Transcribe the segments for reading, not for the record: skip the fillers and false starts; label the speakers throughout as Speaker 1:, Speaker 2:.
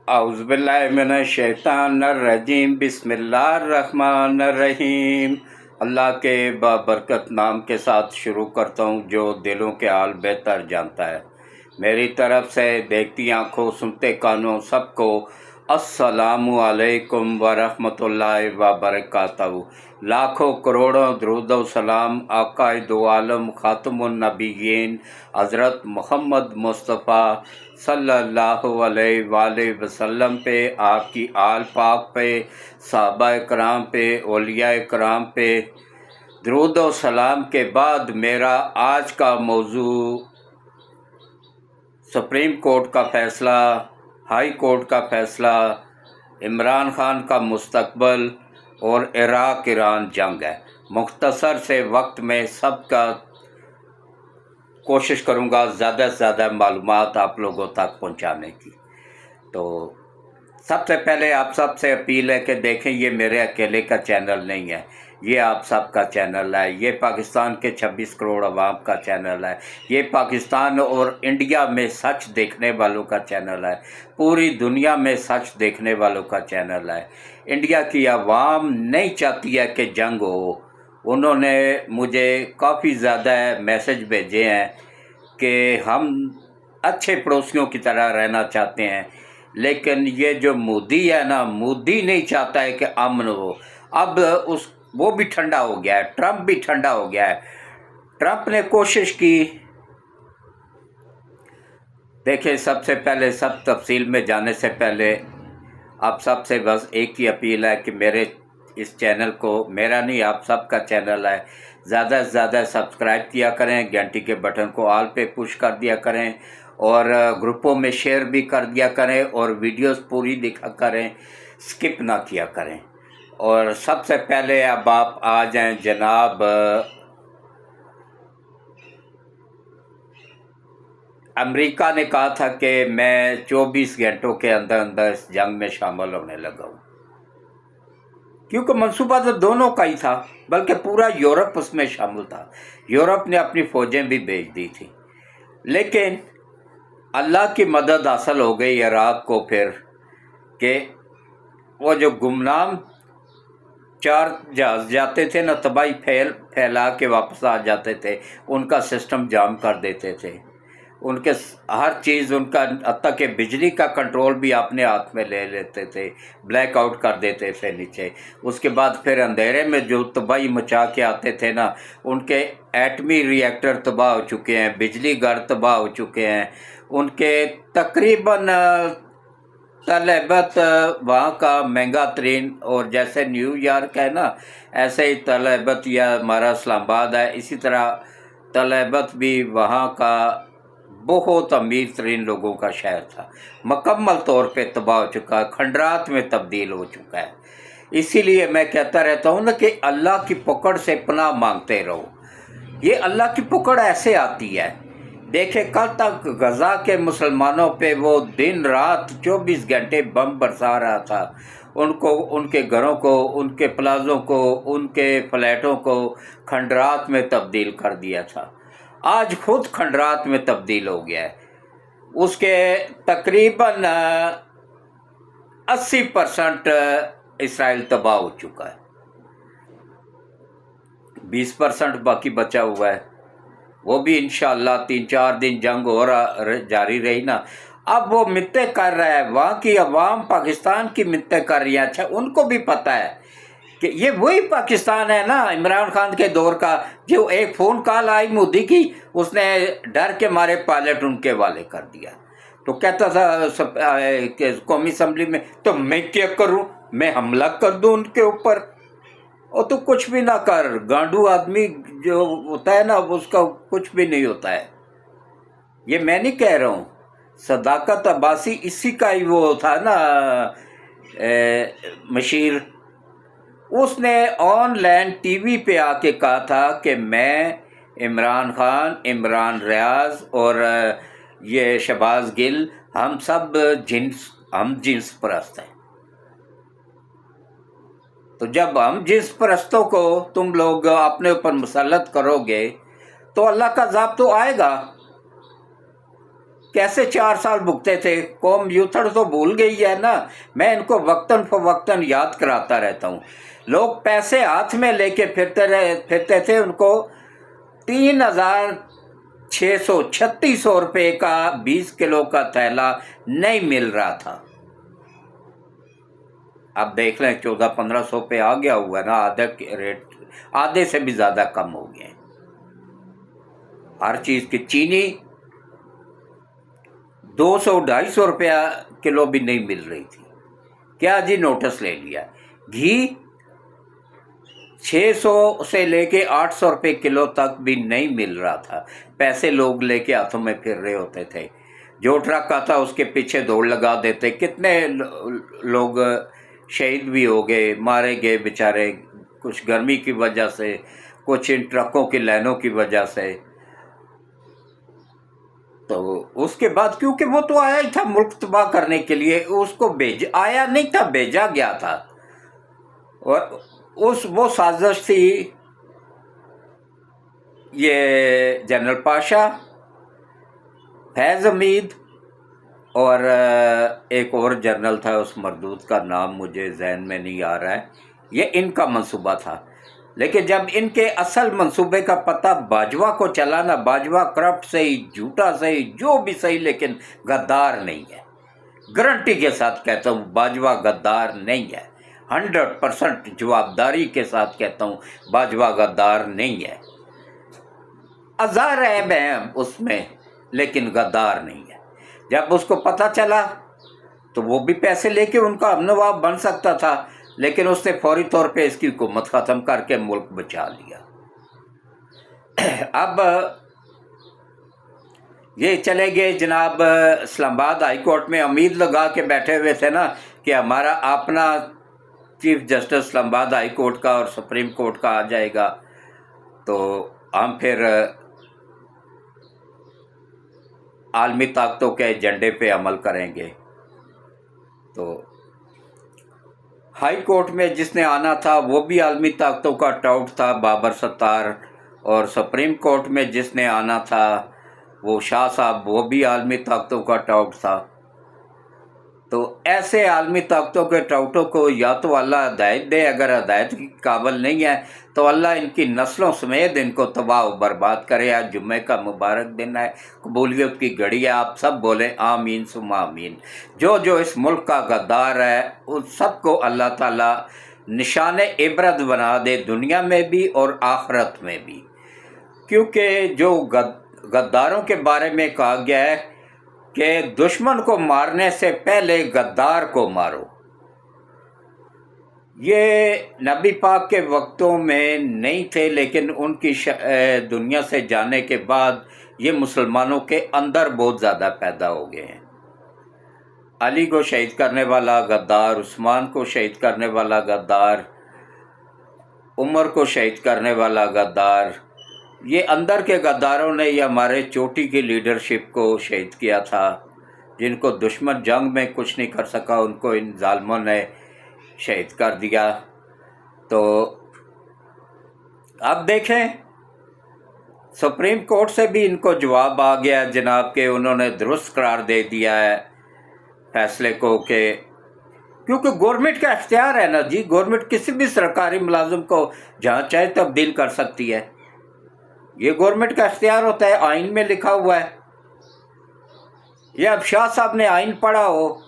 Speaker 1: अऊज़ुबिल्लाहिमिनश्शैतानिर्रजीम बिस्मिल्लाहिर्रहमानिर्रहीम। अल्लाह के बाबरकत नाम के साथ शुरू करता हूँ जो दिलों के हाल बेहतर जानता है। मेरी तरफ से देखती आँखों सुनते कानों सबको अस्सलामु अलैकुम वरहमतुल्लाहि वबरकातहू। लाखों करोड़ों दरूद व सलाम आकाए दो आलम खातमुन नबिय्यीन हज़रत मोहम्मद मुस्तफ़ा सल्लल्लाहु अलैहि वसल्लम पे, आपकी आल पाक पे, सहाबा कराम पे, औलिया कराम पे दरूद व सलाम के बाद मेरा आज का मौजू सुप्रीम कोर्ट का फ़ैसला, हाई कोर्ट का फ़ैसला, इमरान खान का मुस्तकबल और इराक़ ईरान जंग है। मुख्तसर से वक्त में सबका कोशिश करूँगा ज़्यादा से ज़्यादा मालूमात आप लोगों तक पहुँचाने की। तो सबसे पहले आप सबसे अपील है कि देखें, ये मेरे अकेले का चैनल नहीं है, ये आप सबका चैनल है, ये पाकिस्तान के 26 करोड़ अवाम का चैनल है, ये पाकिस्तान और इंडिया में सच देखने वालों का चैनल है, पूरी दुनिया में सच देखने वालों का चैनल है। इंडिया की अवाम नहीं चाहती है कि जंग हो। उन्होंने मुझे काफ़ी ज़्यादा मैसेज भेजे हैं कि हम अच्छे पड़ोसियों की तरह रहना चाहते हैं, लेकिन ये जो मोदी है ना, मोदी नहीं चाहता है कि अमन हो। अब वो भी ठंडा हो गया है, ट्रंप भी ठंडा हो गया है। ट्रंप ने कोशिश की। देखिए, सबसे पहले सब तफसील में जाने से पहले आप सबसे बस एक ही अपील है कि मेरे इस चैनल को, मेरा नहीं आप सबका चैनल है, ज़्यादा से ज़्यादा सब्सक्राइब किया करें, घंटी के बटन को ऑल पे पुश कर दिया करें और ग्रुपों में शेयर भी कर दिया करें और वीडियोस पूरी दिखा करें, स्किप ना किया करें। और सबसे पहले अब आप आ जाएं जनाब, अमेरिका ने कहा था कि मैं 24 घंटों के अंदर अंदर इस जंग में शामिल होने लगा हूँ, क्योंकि मंसूबा तो दोनों का ही था, बल्कि पूरा यूरोप उसमें शामिल था। यूरोप ने अपनी फ़ौजें भी भेज दी थी, लेकिन अल्लाह की मदद हासिल हो गई इराक़ को फिर कि वो जो गुमनाम 4 जहाज़ जाते थे ना, तबाही फैला के वापस आ जाते थे, उनका सिस्टम जाम कर देते थे। उनके हर चीज़, उनका हत्ता कि बिजली का कंट्रोल भी अपने हाथ में ले लेते थे, ब्लैक आउट कर देते थे नीचे। उसके बाद फिर अंधेरे में जो तबाही मचा के आते थे ना, उनके एटमी रिएक्टर तबाह हो चुके हैं, बिजली घर तबाह हो चुके हैं, उनके तकरीबन तलैबत वहाँ का महंगा तरीन, और जैसे न्यूयॉर्क है ना, ऐसे ही तलैबत या हमारा इस्लामाबाद है, इसी तरह तलैबत भी वहाँ का बहुत अमीर तरीन लोगों का शहर था। मुकम्मल तौर पे तबाह हो चुका है, खंडरात में तब्दील हो चुका है। इसीलिए मैं कहता रहता हूँ ना कि अल्लाह की पकड़ से पनाह मांगते रहो। ये अल्लाह की पकड़ ऐसे आती है। देखे, कल तक गज़ा के मुसलमानों पे वो दिन रात 24 घंटे बम बरसा रहा था। उनको, उनके घरों को, उनके प्लाज़ों को, उनके फ्लैटों को खंडरात में तब्दील कर दिया था। आज खुद खंडरात में तब्दील हो गया है। उसके तकरीबन 80% इसराइल तबाह हो चुका है, 20% बाकी बचा हुआ है। वो भी इंशाअल्लाह 3-4 दिन जंग हो रहा जारी रही ना, अब वो मिन्नतें कर रहा है, वहाँ की अवाम पाकिस्तान की मिन्नतें कर रही है। अच्छा, उनको भी पता है कि ये वही पाकिस्तान है ना इमरान खान के दौर का, जो एक फ़ोन कॉल आई मोदी की, उसने डर के मारे पायलट उनके वाले कर दिया। तो कहता था कौमी असम्बली में, तो मैं क्या करूं, मैं हमला कर दूं उनके ऊपर। और तो कुछ भी ना कर, गांडू आदमी जो होता है ना, उसका कुछ भी नहीं होता है। ये मैं नहीं कह रहा हूँ, सदाकत अब्बासी इसी का ही वो था ना, मशीर। उसने ऑनलाइन टीवी पे आके कहा था कि मैं, इमरान खान, इमरान रियाज और ये शहबाज गिल, हम सब जिन्स परस्त हैं। तो जब हम जिन्स परस्तों को तुम लोग अपने ऊपर मुसल्लत करोगे तो अल्लाह का अज़ाब तो आएगा। कैसे 4 साल भुगते थे। कौम यूथड़ तो भूल गई है ना, मैं इनको वक्तन फवक्तन याद कराता रहता हूँ। लोग पैसे हाथ में लेके फिरते थे, उनको 3,636 रुपये का 20 किलो का थैला नहीं मिल रहा था। अब देख लें 1400-1500 पे आ गया हुआ ना, आधे से भी ज़्यादा कम हो गए। हर चीज़ की चीनी 200-250 रुपया किलो भी नहीं मिल रही थी। क्या जी नोटिस ले लिया। घी 600 से लेके 800 रुपये किलो तक भी नहीं मिल रहा था। पैसे लोग लेके हाथों में फिर रहे होते थे। जो ट्रक आता उसके पीछे दौड़ लगा देते। कितने लोग शहीद भी हो गए, मारे गए बेचारे, कुछ गर्मी की वजह से, कुछ इन ट्रकों की लाइनों की वजह से। तो उसके बाद क्योंकि वो तो आया ही था मुल्क तबाह करने के लिए, उसको आया नहीं था, भेजा गया था। और वो साजिश थी ये जनरल पाशा, फैज़ हमीद और एक और जनरल था, उस मरदूद का नाम मुझे जहन में नहीं आ रहा है। ये इनका मंसूबा था। लेकिन जब इनके असल मंसूबे का पता बाजवा को चला ना, बाजवा करप्ट सही, झूठा सही, जो भी सही, लेकिन गद्दार नहीं है। गारंटी के साथ कहता हूँ बाजवा गद्दार नहीं है। 100% जवाबदारी के साथ कहता हूँ बाजवा गद्दार नहीं है। अज़ार है उसमें, लेकिन गद्दार नहीं है। जब उसको पता चला तो वो भी पैसे लेके उनका हमनवाब बन सकता था, लेकिन उसने फौरी तौर पे इसकी हुकूमत ख़त्म करके मुल्क बचा लिया। अब ये चले गए जनाब इस्लामाबाद हाई कोर्ट में, उम्मीद लगा के बैठे हुए थे ना कि हमारा अपना chief justice Islamabad high court का और सुप्रीम कोर्ट का आ जाएगा, तो हम फिर आलमी ताकतों के एजेंडे पे अमल करेंगे। तो हाई कोर्ट में जिसने आना था वो भी आलमी ताकतों का टाउट था, बाबर सत्तार, और सुप्रीम कोर्ट में जिसने आना था वो शाह साहब, वो भी आलमी ताकतों का टाउट था। तो ऐसे आलमी ताकतों के टाउटों को या तो अल्लाह हदायत दे, अगर हदायत की काबिल नहीं है तो अल्लाह इनकी नस्लों समेत इनको तबाह व बर्बाद करे। आज जुम्मे का मुबारक दिन है, कबूलियत की घड़ी है, आप सब बोलें आमीन सुम्मा आमीन। जो जो इस मुल्क का गद्दार है उन सबको अल्लाह ताला निशान इबरत बना दे, दुनिया में भी और आखिरत में भी। क्योंकि जो गद्दारों के बारे में कहा गया है कि दुश्मन को मारने से पहले गद्दार को मारो, ये नबी पाक के वक्तों में नहीं थे, लेकिन उनकी दुनिया से जाने के बाद ये मुसलमानों के अंदर बहुत ज़्यादा पैदा हो गए हैं। अली को शहीद करने वाला गद्दार, उस्मान को शहीद करने वाला गद्दार, उमर को शहीद करने वाला गद्दार, ये अंदर के गद्दारों ने ये हमारे चोटी की लीडरशिप को शहीद किया था। जिनको दुश्मन जंग में कुछ नहीं कर सका उनको इन जालिमों ने शहीद कर दिया। तो अब देखें सुप्रीम कोर्ट से भी इनको जवाब आ गया जनाब के, उन्होंने दुरुस्त करार दे दिया है फैसले को कि क्योंकि गवर्नमेंट का इख्तियार है ना जी, गवर्नमेंट किसी भी सरकारी मुलाजिम को जहाँ चाहे तब्दील कर सकती है। ये गवर्नमेंट का इख्तियार होता है, आइन में लिखा हुआ है। ये अब शाह साहब ने आइन पढ़ा हो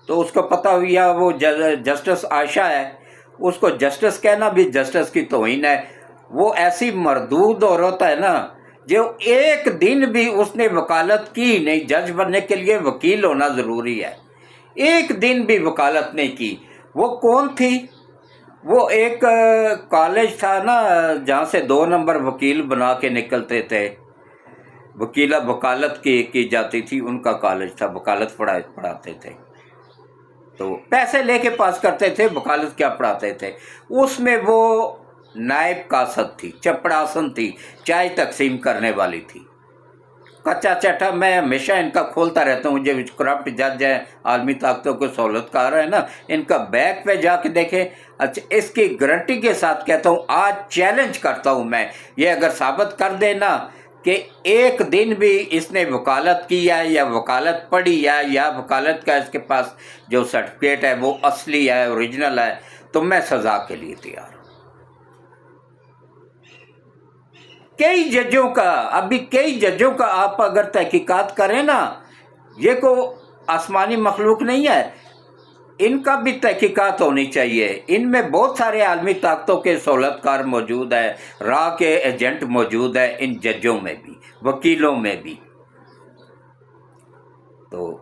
Speaker 1: तो उसको पता हुआ वो जस्टिस आयशा है, उसको जस्टिस कहना भी जस्टिस की तौहीन है। वो ऐसी मरदूद औरत है ना जो एक दिन भी उसने वकालत की नहीं। जज बनने के लिए वकील होना ज़रूरी है, एक दिन भी वकालत नहीं की। वो कौन थी? वो एक कॉलेज था ना जहाँ से 2 नंबर वकील बना के निकलते थे, वकालत की जाती थी, उनका कॉलेज था, वकालत पढ़ाते थे। तो पैसे लेके पास करते थे, वकालत क्या पढ़ाते थे। उसमें वो नायब कासद थी, चपड़ासन थी, चाय तकसीम करने वाली थी। कच्चा चट्टा मैं हमेशा इनका खोलता रहता हूँ। जो करप्ट जज है, आलमी ताकतों को सहूलतकार है ना, इनका बैक पे जाके देखें। अच्छा, इसकी गारंटी के साथ कहता हूँ, आज चैलेंज करता हूँ मैं, ये अगर साबित कर देना کہ ایک دن بھی اس نے وکالت کی ہے یا وکالت پڑھی ہے یا وکالت کا اس کے پاس جو سرٹیفکیٹ ہے وہ اصلی ہے، اوریجنل ہے، تو میں سزا کے لیے تیار ہوں۔ کئی ججوں کا آپ اگر تحقیقات کریں نا، یہ کو آسمانی مخلوق نہیں ہے، ان کا بھی تحقیقات ہونی چاہیے۔ ان میں بہت سارے عالمی طاقتوں کے سہولت کار موجود ہیں، راہ کے ایجنٹ موجود ہیں، ان ججوں میں بھی، وکیلوں میں بھی۔ تو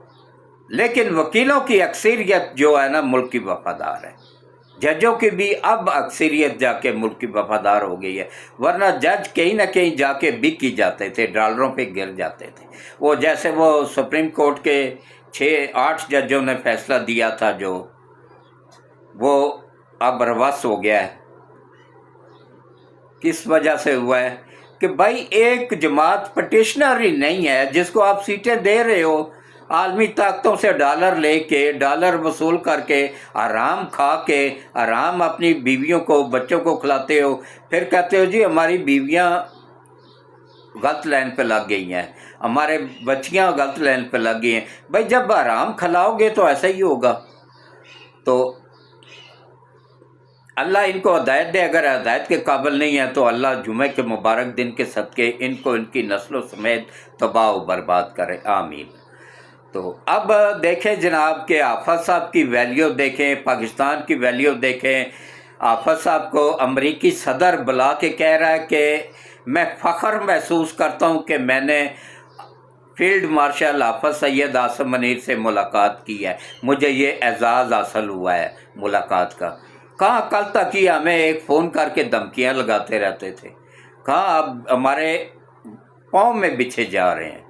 Speaker 1: لیکن وکیلوں کی اکثریت جو ہے نا ملک کی وفادار ہے، ججوں کی بھی اب اکثریت جا کے ملک کی وفادار ہو گئی ہے، ورنہ جج کہیں نہ کہیں جا کے بک کی جاتے تھے، ڈالروں پہ گر جاتے تھے۔ وہ جیسے وہ سپریم کورٹ کے 6-8 ججوں نے فیصلہ دیا تھا، جو وہ اب روس ہو گیا ہے۔ کس وجہ سے ہوا ہے کہ بھائی ایک جماعت پٹیشنر ہی نہیں ہے جس کو آپ سیٹیں دے رہے ہو، عالمی طاقتوں سے ڈالر لے کے، ڈالر وصول کر کے، آرام کھا کے، آرام اپنی بیویوں کو بچوں کو کھلاتے ہو، پھر کہتے ہو جی ہماری بیویاں غلط لائن پہ لگ گئی ہیں، ہمارے بچیاں غلط لائن پہ لگ گئی ہیں۔ بھائی جب آرام کھلاؤ گے تو ایسا ہی ہوگا۔ تو اللہ ان کو ہدایت دے، اگر ہدایت کے قابل نہیں ہے تو اللہ جمعے کے مبارک دن کے صدقے ان کو ان کی نسلوں سمیت تباہ و برباد کرے، آمین۔ تو اب دیکھیں جناب کہ آفت صاحب کی ویلیو دیکھیں، پاکستان کی ویلیو دیکھیں۔ آفت صاحب کو امریکی صدر بلا کے کہہ رہا ہے کہ میں فخر محسوس کرتا ہوں کہ میں نے فیلڈ مارشل حافظ سید عاصم منیر سے ملاقات کی ہے، مجھے یہ اعزاز حاصل ہوا ہے ملاقات کا۔ کہاں کل تک ہی ہمیں ایک فون کر کے دھمکیاں لگاتے رہتے تھے، کہاں اب ہمارے پاؤں میں بچھے جا رہے ہیں۔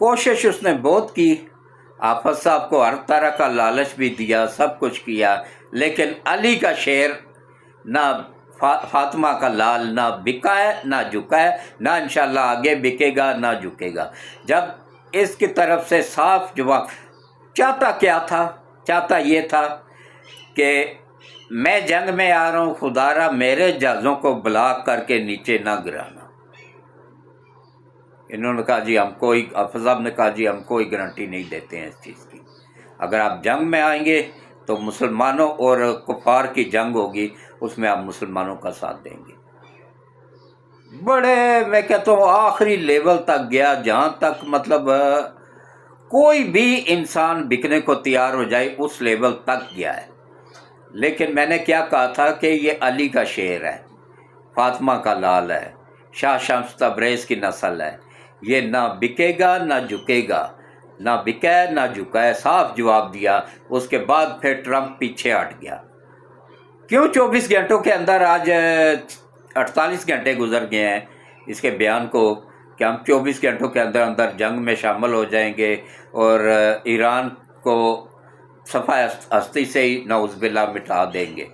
Speaker 1: کوشش اس نے بہت کی، حافظ صاحب کو ہر طرح کا لالچ بھی دیا، سب کچھ کیا، لیکن علی کا شیر نہ فاطمہ کا لال نہ بکا ہے نہ جھکا ہے، نہ انشاءاللہ آگے بکے گا نہ جھکے گا۔ جب اس کی طرف سے صاف جواب، چاہتا کیا تھا؟ چاہتا یہ تھا کہ میں جنگ میں آ رہا ہوں، خدا را میرے جہازوں کو بلاک کر کے نیچے نہ گرانا۔ انہوں نے کہا جی حافظ صاحب نے کہا جی ہم کوئی گارنٹی نہیں دیتے ہیں اس چیز کی، اگر آپ جنگ میں آئیں گے تو مسلمانوں اور کفار کی جنگ ہوگی، اس میں آپ مسلمانوں کا ساتھ دیں گے۔ بڑے میں کہتا ہوں آخری لیول تک گیا، جہاں تک مطلب کوئی بھی انسان بکنے کو تیار ہو جائے اس لیول تک گیا ہے۔ لیکن میں نے کیا کہا تھا کہ یہ علی کا شیر ہے، فاطمہ کا لال ہے، شاہ شمس تبریز کی نسل ہے، یہ نہ بکے گا نہ جھکے گا، نہ بکا ہے نہ جھکا ہے، صاف جواب دیا۔ اس کے بعد پھر ٹرمپ پیچھے ہٹ گیا۔ کیوں 24 گھنٹوں کے اندر، آج 48 گھنٹے گزر گئے ہیں اس کے بیان کو کہ ہم 24 گھنٹوں کے اندر اندر جنگ میں شامل ہو جائیں گے اور ایران کو صفحہ ہستی سے ہی نعوذ باللہ مٹا دیں گے۔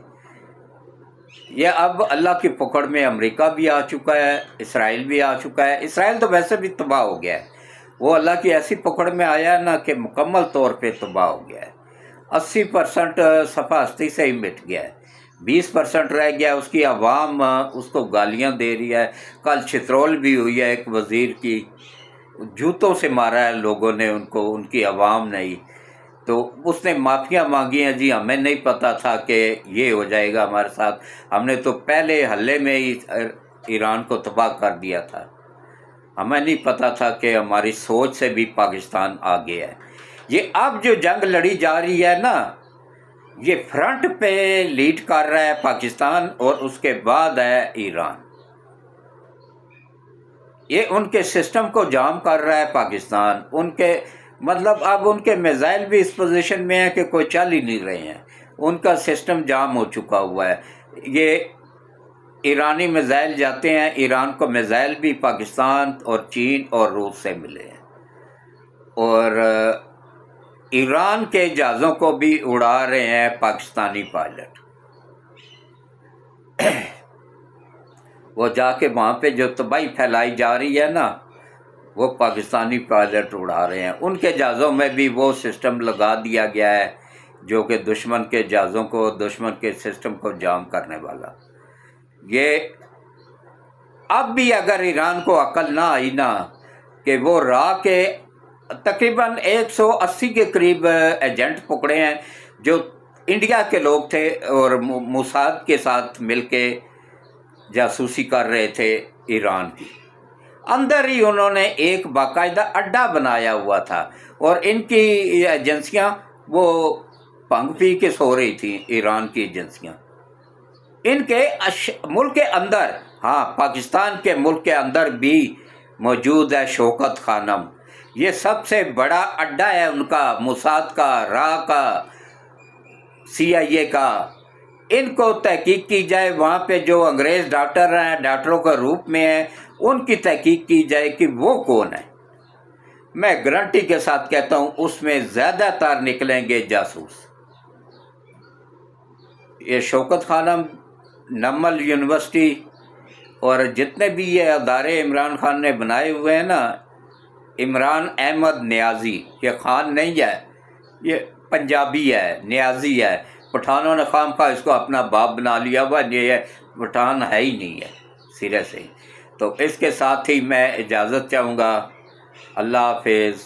Speaker 1: یہ اب اللہ کی پکڑ میں امریکہ بھی آ چکا ہے، اسرائیل بھی آ چکا ہے۔ اسرائیل تو ویسے بھی تباہ ہو گیا ہے، وہ اللہ کی ایسی پکڑ میں آیا نا کہ مکمل طور پہ تباہ ہو گیا ہے۔ 80% صفحہ ہستی سے ہی مٹ گیا ہے، 20% رہ گیا۔ اس کی عوام اس کو گالیاں دے رہی ہے۔ کل چترول بھی ہوئی ہے ایک وزیر کی، جوتوں سے مارا ہے لوگوں نے ان کو، ان کی عوام نہیں، تو اس نے معافیاں مانگی ہیں۔ جی ہمیں نہیں پتہ تھا کہ یہ ہو جائے گا ہمارے ساتھ، ہم نے تو پہلے حلے میں ہی ایران کو تباہ کر دیا تھا، ہمیں نہیں پتہ تھا کہ ہماری سوچ سے بھی پاکستان آگے ہے۔ یہ اب جو جنگ لڑی جا رہی ہے نا، یہ فرنٹ پہ لیڈ کر رہا ہے پاکستان اور اس کے بعد ہے ایران۔ یہ ان کے سسٹم کو جام کر رہا ہے پاکستان، ان کے مطلب اب ان کے میزائل بھی اس پوزیشن میں ہیں کہ کوئی چل ہی نہیں رہے ہیں، ان کا سسٹم جام ہو چکا ہوا ہے۔ یہ ایرانی میزائل جاتے ہیں، ایران کو میزائل بھی پاکستان اور چین اور روس سے ملے ہیں، اور ایران کے جہازوں کو بھی اڑا رہے ہیں پاکستانی پائلٹ۔ وہ جا کے وہاں پہ جو تباہی پھیلائی جا رہی ہے نا، وہ پاکستانی پائلٹ اڑا رہے ہیں۔ ان کے جہازوں میں بھی وہ سسٹم لگا دیا گیا ہے جو کہ دشمن کے جہازوں کو، دشمن کے سسٹم کو جام کرنے والا۔ یہ اب بھی اگر ایران کو عقل نہ آئی نا کہ وہ کے تقریباً 180 کے قریب ایجنٹ پکڑے ہیں جو انڈیا کے لوگ تھے اور موساد کے ساتھ مل کے جاسوسی کر رہے تھے ایران کی، اندر ہی انہوں نے ایک باقاعدہ اڈا بنایا ہوا تھا، اور ان کی ایجنسیاں وہ بھنگ پی کے سو رہی تھیں، ایران کی ایجنسیاں ان کے ملک کے اندر، ہاں پاکستان کے ملک کے اندر بھی موجود ہے شوکت خانم، یہ سب سے بڑا اڈا ہے ان کا، موساد کا، کا، CIA کا۔ ان کو تحقیق کی جائے، وہاں پہ جو انگریز ڈاکٹر ہیں، ڈاکٹروں کے روپ میں ہیں، ان کی تحقیق کی جائے کہ وہ کون ہے۔ میں گارنٹی کے ساتھ کہتا ہوں اس میں زیادہ تر نکلیں گے جاسوس۔ یہ شوکت خانم، نمل یونیورسٹی اور جتنے بھی یہ ادارے عمران خان نے بنائے ہوئے ہیں نا، عمران احمد نیازی، یہ خان نہیں ہے، یہ پنجابی ہے، نیازی ہے، پٹھانوں نے خام خواہ اس کو اپنا باپ بنا لیا ہوا، یہ پٹھان ہے ہی نہیں ہے سرے سے۔ تو اس کے ساتھ ہی میں اجازت چاہوں گا، اللہ حافظ۔